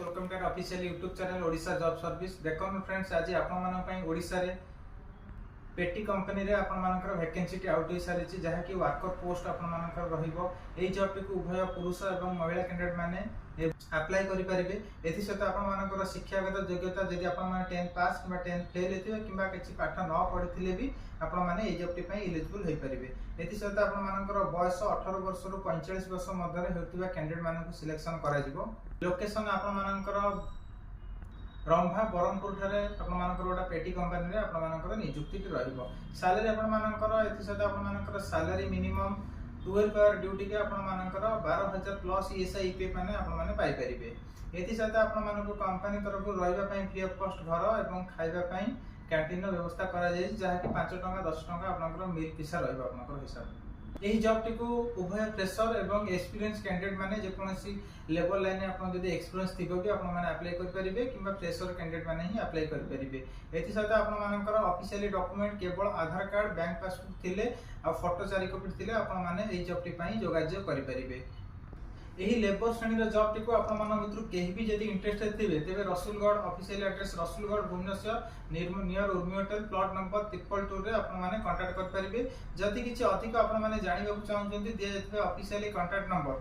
Welcome to official YouTube channel Odisha job service. देखो friends, आज आपण ओडिशा रे पेटी कंपनी रे आपण मानकर वैकेंसी टी आउट हो सारी जहा कि वर्कर पोस्ट आपण मानकर रहिबो। एई जॉब टी को उभय पुरुष एवं महिला कैंडिडेट माने अप्लाई करि परिबे। एथि सहित आपण मानकर शिक्षागत योग्यता जदि आपण माने 10 पास किबा 10 फेल हेतिबे किबा किछि पाठ न पढिथिले भी आपण माने एई जॉब टी पई एलिजिबल होई परिबे। एथि सहित आपण मानकर बयस 18 वर्ष रु 45 वर्ष मध्ये हेतिबा कैंडिडेट मानकु सिलेक्शन करा जिवो। लोकेशन आपण मानकर रंभा बरमपुर ठारे आपण मानकर गोटा पेटी कंपनी रे आपण मानकर नियुक्ति रहिबो। सैलरी आपण मानकर एथि सहित आपण मानकर सैलरी मिनिमम 12 आवर ड्यूटी के आपण मानकर 12000 प्लस ईएसआई ईपीएफ माने आपण माने पाई परिबे। एथि सहित आपण मानकर कंपनी तरफ रहिबा पई फ्री ऑफ कॉस्ट घर एवं खाइबा पई कैंटीन व्यवस्था करा जाय जहा कि 5 टका 10 टका आपनकर मील पिसा रहिबो आपनकर हिसाब। एही जॉब टी को उभय फ्रेशर एवं एक्सपीरियंस कैंडिडेट माने जे कोनसी लेवल लाइन आपन जदि एक्सपीरियंस थिबो भी आपन माने अप्लाई कर परिबे किबा फ्रेशर कैंडिडेट माने ही अप्लाई कर परिबे। एथि सहित आपन मानकर ऑफिशियली डॉक्यूमेंट केवल आधार कार्ड बैंक पासबुक थिले आ फोटो 4 कॉपी थिले आपन माने एही जॉब टी पई जोगाजोग करि परिबे। एही लेबर श्रेणी रो जॉब टी को आपन मान मित्र केही भी जदि इंटरेस्टेड थिबे तेबे Rasulgarh official address Rasulgarh Bhubaneswar near Urmi hotel plot number 222 रे आपन माने कांटेक्ट कर परिबे। जदि किछि अधिक आपन माने जानिबा चाहउछन्ती दिया जैते ऑफिशियली कांटेक्ट नंबर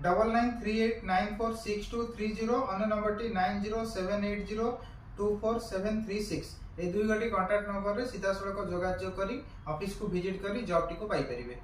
9938946230 अन्य नंबर टी 9078024736 ए दुई गोटी कांटेक्ट नंबर रे सीधा सड़क जोगाजोग करी ऑफिस को विजिट करी जॉब टी को पाई परिबे।